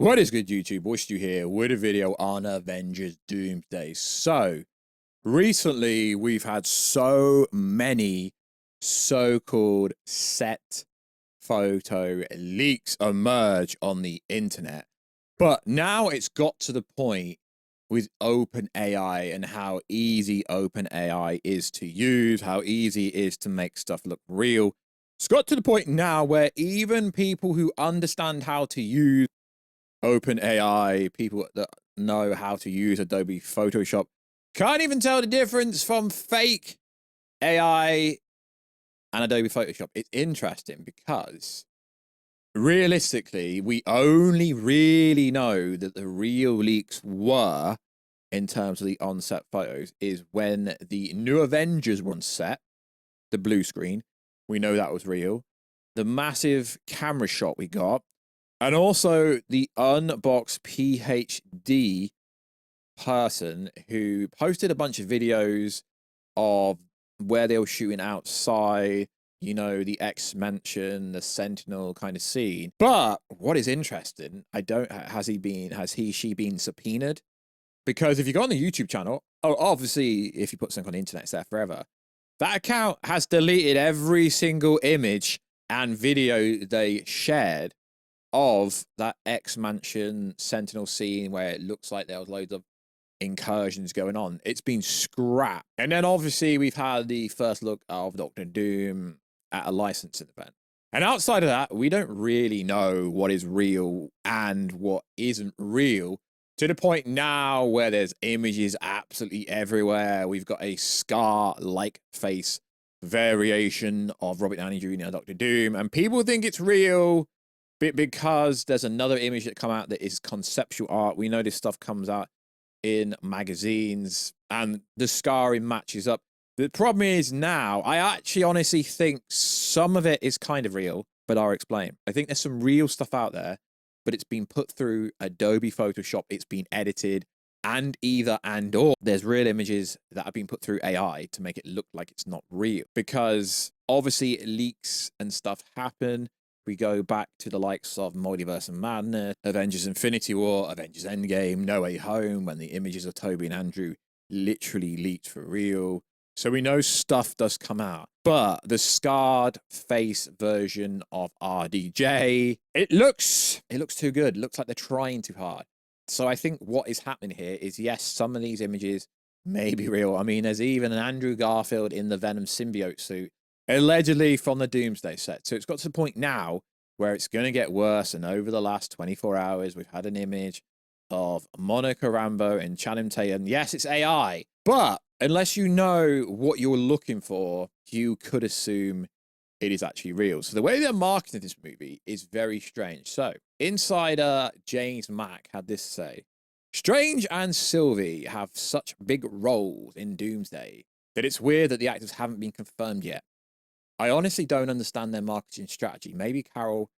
What is good, YouTube? Warstu here with a video on Avengers Doomsday. So, recently we've had so many so-called set photo leaks emerge on the internet. But now it's got to the point with OpenAI and how easy OpenAI is to use, how easy it is to make stuff look real. It's got to the point now where even people who understand how to use OpenAI, people that know how to use Adobe Photoshop, can't even tell the difference from fake AI and Adobe Photoshop. It's interesting because realistically, we only really know that the real leaks were, in terms of the on-set photos, is when the new Avengers were on set, the blue screen. We know that was real. The massive camera shot we got, and also the unboxed PhD person who posted a bunch of videos of where they were shooting outside, you know, the X-Mansion, the Sentinel kind of scene. But what is interesting, has she been subpoenaed? Because if you go on the YouTube channel, obviously, if you put something on the internet, it's there forever. That account has deleted every single image and video they shared of that X-Mansion Sentinel scene where it looks like there was loads of incursions going on. It's been scrapped. And then obviously we've had the first look of Dr. Doom at a licensing event. And outside of that, we don't really know what is real and what isn't real, to the point now where there's images absolutely everywhere. We've got a scar-like face variation of Robert Downey Jr. and Dr. Doom, and people think it's real because there's another image that come out that is conceptual art. We know this stuff comes out in magazines and the scarring matches up. The problem is now, I actually honestly think some of it is kind of real, but I'll explain. I think there's some real stuff out there, but it's been put through Adobe Photoshop. It's been edited, and or there's real images that have been put through AI to make it look like it's not real. Because obviously leaks and stuff happen. We go back to the likes of Multiverse and Madness, Avengers Infinity War, Avengers Endgame, No Way Home, when the images of Tobey and Andrew literally leaked for real. So we know stuff does come out. But the scarred face version of RDJ, it looks too good. It looks like they're trying too hard. So I think what is happening here is, yes, some of these images may be real. I mean, there's even an Andrew Garfield in the Venom symbiote suit, allegedly from the Doomsday set. So it's got to the point now where it's going to get worse. And over the last 24 hours, we've had an image of Monica Rambeau and Channing Tatum. Yes, it's AI, but unless you know what you're looking for, you could assume it is actually real. So the way they're marketing this movie is very strange. So insider James Mack had this to say: Strange and Sylvie have such big roles in Doomsday that it's weird that the actors haven't been confirmed yet. I honestly don't understand their marketing strategy. Maybe Carol,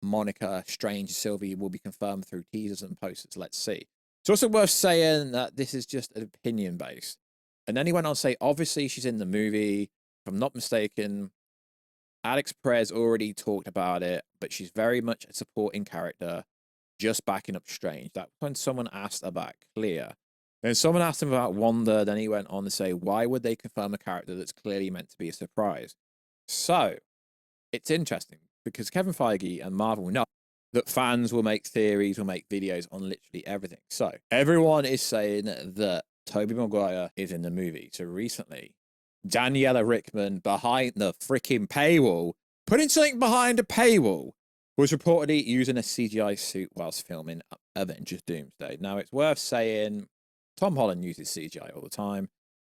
Monica, Strange, Sylvie will be confirmed through teasers and posters. Let's see. It's also worth saying that this is just an opinion based. And then he went on to say, obviously she's in the movie. If I'm not mistaken, Alex Perez already talked about it, but she's very much a supporting character, just backing up Strange. That when someone asked about Clea. Then someone asked him about Wanda. Then he went on to say, why would they confirm a character that's clearly meant to be a surprise? So it's interesting because Kevin Feige and Marvel know that fans will make theories, will make videos on literally everything. So everyone is saying that Tobey Maguire is in the movie. So recently, Daniela Rickman, behind the freaking paywall, putting something behind a paywall, was reportedly using a CGI suit whilst filming Avengers Doomsday. Now, it's worth saying Tom Holland uses CGI all the time.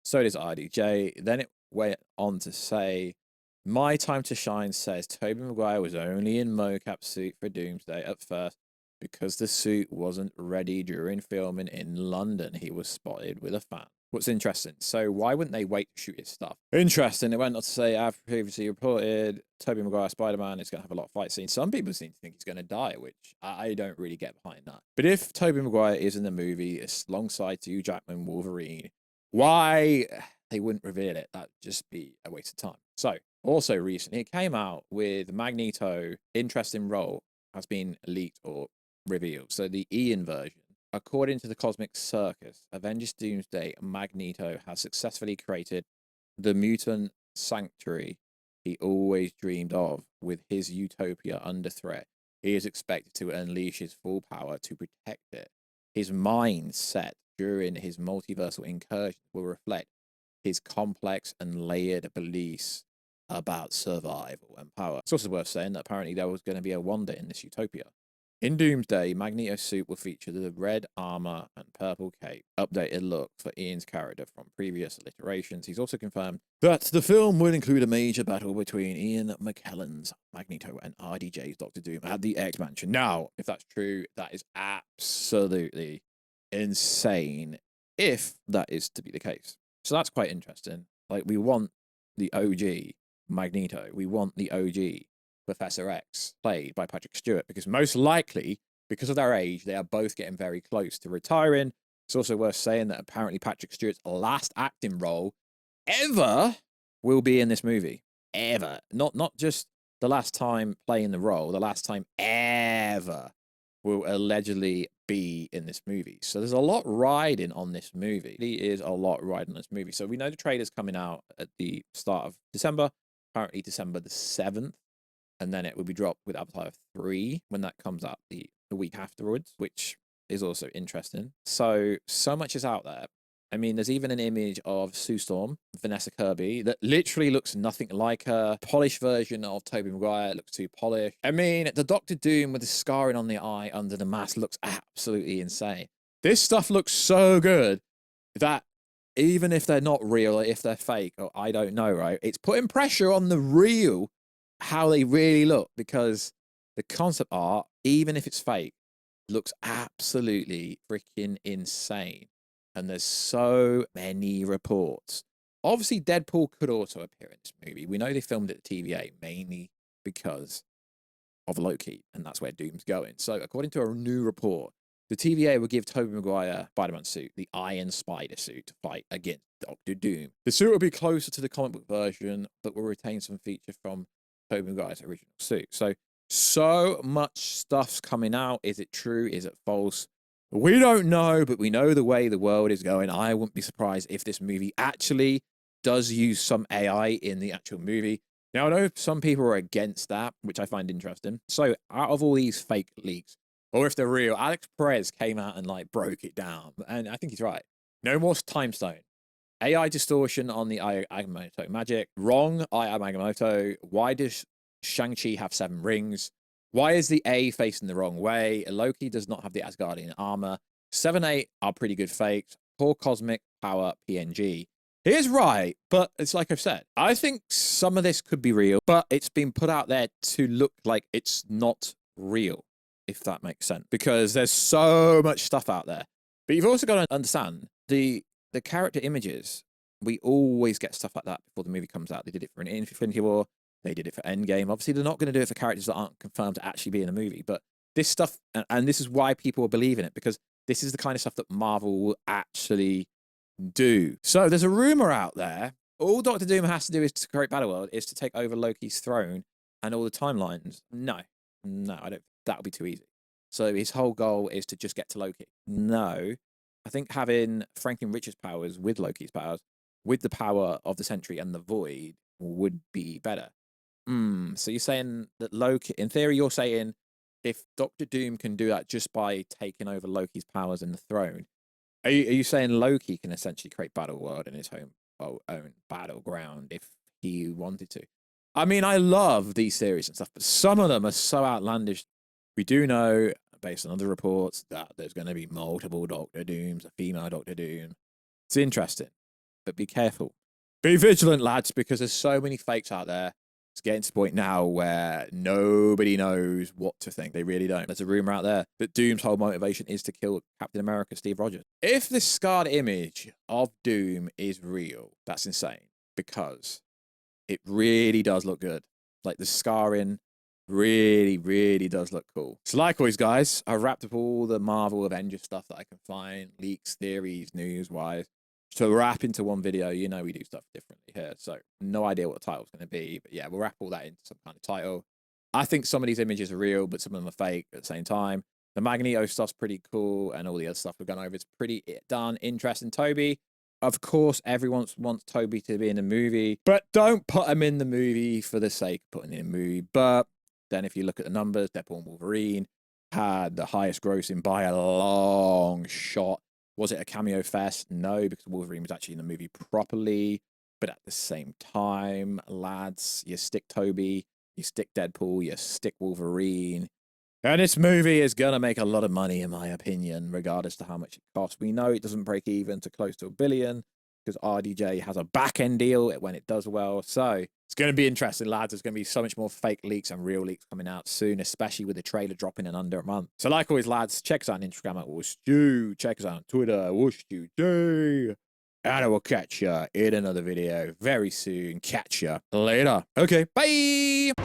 So does RDJ. Then it went on to say, My Time to Shine says Tobey Maguire was only in mocap suit for Doomsday at first because the suit wasn't ready during filming in London. He was spotted with a fan. What's interesting, so why wouldn't they wait to shoot his stuff? Interesting, it went on to say, I've previously reported Tobey Maguire Spider-Man is going to have a lot of fight scenes. Some people seem to think he's going to die, which I don't really get behind that. But if Tobey Maguire is in the movie alongside Hugh Jackman, Wolverine, why they wouldn't reveal it? That'd just be a waste of time. So, also recently, it came out with Magneto, interesting role, has been leaked or reveal. So the Ian version. According to the Cosmic Circus, Avengers Doomsday, Magneto has successfully created the mutant sanctuary he always dreamed of. With his utopia under threat, he is expected to unleash his full power to protect it. His mindset during his multiversal incursion will reflect his complex and layered beliefs about survival and power. It's also worth saying that apparently there was going to be a Wanda in this utopia. In Doomsday, Magneto's suit will feature the red armor and purple cape, updated look for Ian's character from previous iterations. He's also confirmed that the film will include a major battle between Ian McKellen's Magneto and RDJ's Doctor Doom at the X Mansion. Now, if that's true, that is absolutely insane if that is to be the case. So that's quite interesting. Like, we want the OG Magneto. We want the OG Professor X, played by Patrick Stewart, because most likely, because of their age, they are both getting very close to retiring. It's also worth saying that apparently Patrick Stewart's last acting role ever will be in this movie. Ever. Not just the last time playing the role, the last time ever will allegedly be in this movie. So there's a lot riding on this movie. There is a lot riding on this movie. So we know the trailer's coming out at the start of December, apparently December the 7th. And then it will be dropped with Avatar 3 when that comes out the week afterwards, which is also interesting. So much is out there. I mean, there's even an image of Sue Storm, Vanessa Kirby, that literally looks nothing like her. Polished version of Tobey Maguire looks too polished. I mean, the Doctor Doom with the scarring on the eye under the mask looks absolutely insane. This stuff looks so good that even if they're not real, or if they're fake, or I don't know, right? It's putting pressure on the real how they really look, because the concept art, even if it's fake, looks absolutely freaking insane. And there's so many reports. Obviously, Deadpool could also appear in this movie. We know they filmed it at TVA mainly because of Loki, and that's where Doom's going. So according to a new report, the TVA will give Tobey Maguire Spider-Man suit, the Iron Spider suit, to fight against Doctor Doom. The suit will be closer to the comic book version, but will retain some features from Tobey Maguire's original suit. So much stuff's coming out. Is it true? Is it false? We don't know, but we know the way the world is going. I wouldn't be surprised if this movie actually does use some AI in the actual movie. Now, I know some people are against that, which I find interesting. So out of all these fake leaks, or if they're real, Alex Perez came out and broke it down. And I think he's right. No more time stone. AI distortion on the Agamotto magic. Wrong, Agamotto. Why does Shang-Chi have 7 rings? Why is the A facing the wrong way? Loki does not have the Asgardian armor. 7-8 are pretty good fakes. Poor cosmic power PNG. He is right, but it's like I've said. I think some of this could be real, but it's been put out there to look like it's not real, if that makes sense. Because there's so much stuff out there. But you've also got to understand the character images. We always get stuff like that before the movie comes out. They did it for an Infinity War. They did it for Endgame. Obviously, they're not going to do it for characters that aren't confirmed to actually be in the movie. But this stuff, and this is why people believe in it, because this is the kind of stuff that Marvel will actually do. So there's a rumor out there. All Doctor Doom has to do is to create Battleworld, is to take over Loki's throne and all the timelines. No, I don't. That would be too easy. So his whole goal is to just get to Loki. No, I think having Franklin Richards' powers with Loki's powers, with the power of the Sentry and the Void, would be better. So you're saying that Loki, in theory, you're saying if Doctor Doom can do that just by taking over Loki's powers and the throne, are you saying Loki can essentially create Battleworld in his own battleground if he wanted to? I mean, I love these series and stuff, but some of them are so outlandish. We do know, based on other reports, that there's going to be multiple Doctor Dooms, a female Doctor Doom. It's interesting, but be careful. Be vigilant, lads, because there's so many fakes out there. It's getting to the point now where nobody knows what to think. They really don't. There's a rumor out there that Doom's whole motivation is to kill Captain America, Steve Rogers. If this scarred image of Doom is real, that's insane, because it really does look good. Like, the scarring really, really does look cool. So like always, guys, I wrapped up all the Marvel Avengers stuff that I can find, leaks, theories, news-wise, to wrap into one video. You know we do stuff differently here, so no idea what the title's going to be, but yeah, we'll wrap all that into some kind of title. I think some of these images are real, but some of them are fake at the same time. The Magneto stuff's pretty cool, and all the other stuff we've gone over is pretty darn interesting. TOBEY, of course, everyone wants TOBEY to be in the movie, but don't put him in the movie for the sake of putting him in the movie. But then if you look at the numbers, Deadpool and Wolverine had the highest grossing by a long shot. Was it a cameo fest? No, because Wolverine was actually in the movie properly. But at the same time, lads, you stick TOBEY, you stick Deadpool, you stick Wolverine. And this movie is going to make a lot of money, in my opinion, regardless to how much it costs. We know it doesn't break even to close to $1 billion because RDJ has a back-end deal when it does well. So it's going to be interesting, lads. There's going to be so much more fake leaks and real leaks coming out soon, especially with the trailer dropping in under a month. So like always, lads, check us out on Instagram at Warstu. Check us out on Twitter, Warstu. And I will catch you in another video very soon. Catch you later. Okay, bye.